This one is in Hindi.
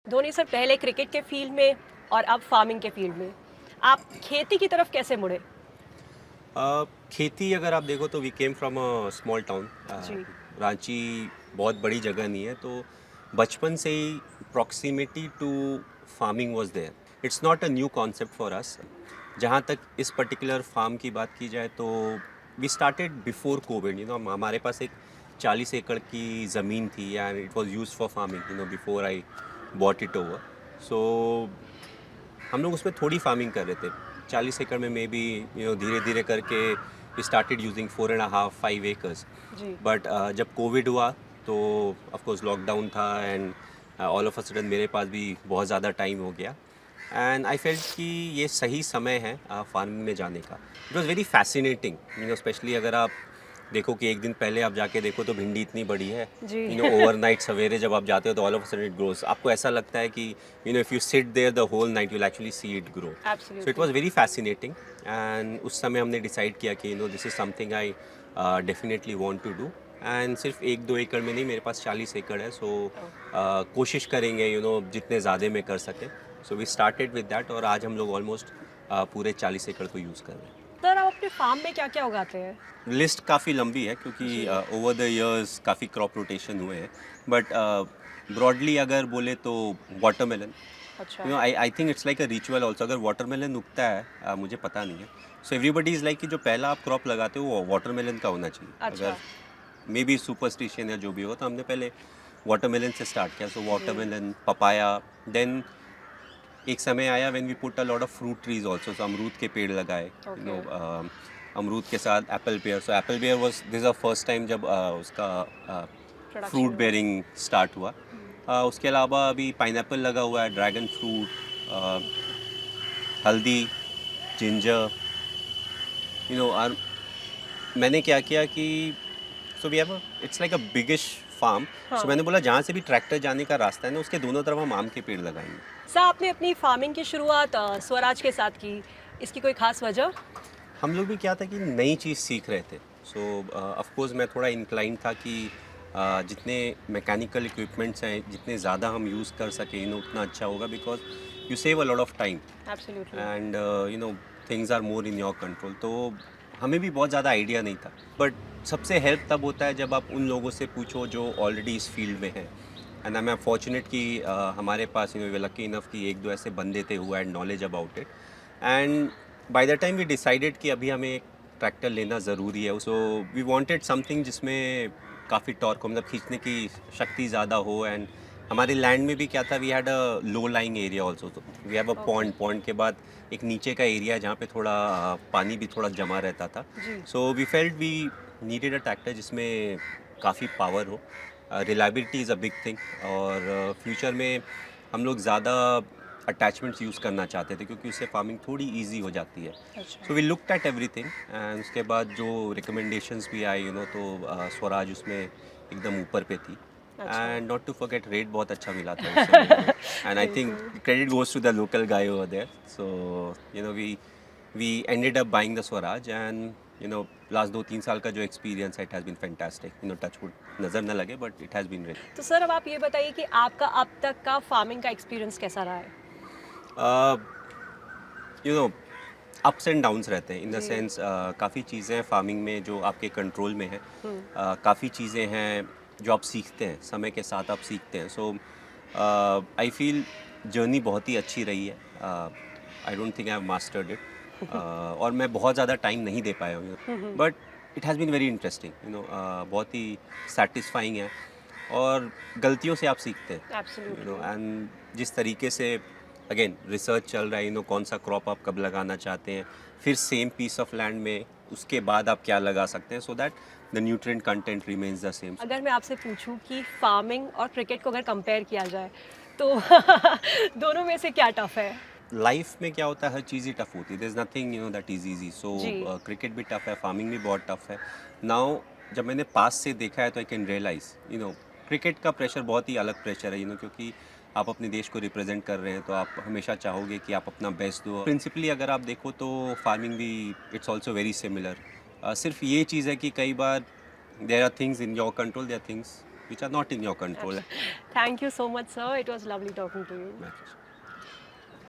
धोनी सर पहले क्रिकेट के फील्ड में और अब फार्मिंग के फील्ड में आप खेती की तरफ कैसे मुड़े? खेती अगर आप देखो तो we came from a small town. जी। रांची बहुत बड़ी जगह नहीं है, तो बचपन से ही proximity to farming was there. It's not a new concept for us. जहाँ तक इस पर्टिकुलर फार्म की बात की जाए तो वी स्टार्टेड बिफोर कोविड। हमारे पास एक 40 एकड़ की ज़मीन थी and it was used for farming before I bought it over. So हम लोग उसमें थोड़ी फार्मिंग कर रहे थे। 40 एकड़ में मे बी धीरे धीरे करके वी स्टार्टेड यूजिंग 4.5-5 एकर्स। जी। बट जब कोविड हुआ तो ऑफ कोर्स लॉकडाउन था and all of a sudden मेरे पास भी बहुत ज़्यादा टाइम हो गया एंड आई फेल्ट कि ये सही समय है फार्मिंग में जाने का। It was very fascinating, specially अगर आप देखो कि एक दिन पहले आप जाके देखो तो भिंडी इतनी बड़ी है। जी। ओवरनाइट सवेरे जब आप जाते हो तो all of a sudden it grows. आपको ऐसा लगता है कि if you sit there the whole night you will actually see it grow. So it absolutely. Was very fascinating and उस समय हमने डिसाइड किया कि this is something I definitely want to do. And सिर्फ 1-2 एकड़ में नहीं, मेरे पास 40 एकड़ है। सो कोशिश करेंगे जितने ज़्यादा में कर सकें। So we started with that और आज हम लोग ऑलमोस्ट पूरे 40 एकड़ को यूज़ कर रहे हैं। सर आप अपने फार्म में क्या क्या उगाते हैं? लिस्ट काफ़ी लंबी है क्योंकि जी। ओवर द इयर्स काफ़ी क्रॉप रोटेशन हुए हैं। बट ब्रॉडली अगर बोले तो वाटरमेलन, अच्छा। I I think it's like a ritual also. अगर वाटरमेलन उगता है मुझे पता नहीं है। सो एवरीबडी इज़ लाइक कि जो पहला आप क्रॉप लगाते हो वो वाटरमेलन का होना चाहिए। अगर अच्छा। मे बी सुपरस्टिशन या जो भी हो, तो हमने पहले वाटरमेलन से स्टार्ट किया। सो जी। वाटरमेलन, पपाया, देन एक समय आया when we put a lot of fruit trees also. So अमरूद के पेड़ लगाए। ओके। अमरूद के साथ apple pear. So apple pear was this a first time जब उसका फ्रूट प्रोडक्शन हुआ। बेयरिंग स्टार्ट हुआ। उसके अलावा अभी पाइनएप्पल लगा हुआ है, ड्रैगन फ्रूट, हल्दी, जिंजर। और मैंने क्या किया कि so we have it's like a biggish farm. So हाँ। मैंने बोला जहाँ से भी ट्रैक्टर जाने का रास्ता है ना, उसके दोनों तरफ हम आम के पेड़ लगाएंगे। सर आपने अपनी फार्मिंग की शुरुआत स्वराज के साथ की, इसकी कोई खास वजह? हम लोग भी क्या था कि नई चीज़ सीख रहे थे। सो ऑफ कोर्स मैं थोड़ा इंक्लाइन था कि जितने मैकेनिकल इक्विपमेंट्स हैं, जितने ज़्यादा हम यूज़ कर सकें उतना अच्छा होगा, because you save a lot of time absolutely. And things are more in your control. तो हमें भी बहुत ज़्यादा आइडिया नहीं था, बट सबसे हेल्प तब होता है जब आप उन लोगों से पूछो जो ऑलरेडी इस फील्ड में हैं। एंड आई एम फॉर्चुनेट कि हमारे पास लकी इनफ कि एक दो ऐसे बंदे थे who had knowledge about it. And by the time we decided कि अभी हमें एक ट्रैक्टर लेना ज़रूरी है। सो वी वांटेड समथिंग जिसमें काफ़ी टॉर्क हो, मतलब खींचने की शक्ति ज़्यादा हो। एंड हमारे लैंड में भी क्या था, we had a low lying area also. तो we have a okay. Pond, pond के बाद एक नीचे का एरिया है जहाँ पे थोड़ा पानी भी थोड़ा जमा रहता था। जी। So we felt we needed a tractor जिसमें काफ़ी पावर हो। Reliability is a big thing. और फ्यूचर में हम लोग ज़्यादा अटैचमेंट्स यूज़ करना चाहते थे क्योंकि उससे फार्मिंग थोड़ी इजी हो जाती है। अच्छा। So we looked at everything and उसके बाद जो रिकमेंडेशंस भी आई तो स्वराज उसमें एकदम ऊपर पे थी। अच्छा। And not to forget, rate बहुत अच्छा मिला था उस समय। एंड आई थिंक बिल्कुल। Credit goes to the local guy over there. So we ended up buying the Swaraj and last 2-3 साल का जो एक्सपीरियंस है, it has been fantastic. Touch wood नज़र न लगे, बट इट हैज़ बीन तो सर अब आप ये बताइए कि आपका अब तक का फार्मिंग का एक्सपीरियंस कैसा रहा है? You know ups and downs रहते हैं, इन द जी। सेंस काफ़ी चीज़ें हैं फार्मिंग में जो आपके कंट्रोल में है। हुँ। काफ़ी चीज़ें हैं जो आप सीखते हैं, समय के साथ आप सीखते हैं। सो आई फील जर्नी बहुत ही अच्छी रही है। I don't think I have mastered it. और मैं बहुत ज़्यादा टाइम नहीं दे पाया हूँ, हुँ, हुँ। But it has been very interesting. बहुत ही सेटिस्फाइंग है और गलतियों से आप सीखते हैं। एब्सोल्युटली। एंड जिस तरीके से अगेन रिसर्च चल रहा है, कौन सा क्रॉप आप कब लगाना चाहते हैं, फिर सेम पीस ऑफ लैंड में उसके बाद आप क्या लगा सकते हैं, so that the nutrient content remains the same. अगर मैं आपसे पूछूं कि फार्मिंग और क्रिकेट को अगर कंपेयर किया जाए तो दोनों में से क्या टफ है? लाइफ में क्या होता है, हर चीज़ ही टफ होती है। There is nothing that is easy. So ji. Cricket भी टफ है, फार्मिंग भी बहुत टफ है। नाउ जब मैंने पास से देखा है तो आई कैन रियलाइज क्रिकेट का प्रेशर बहुत ही अलग प्रेशर है। क्योंकि आप अपने देश को रिप्रेजेंट कर रहे हैं तो आप हमेशा चाहोगे कि आप अपना बेस्ट दो। प्रिंसिपली अगर आप देखो तो फार्मिंग भी इट्स ऑल्सो वेरी सिमिलर। सिर्फ ये चीज़ है कि कई बार there are things in your control, there are things which are not in your control. Thank you so much, sir. It was lovely talking to you. My pleasure.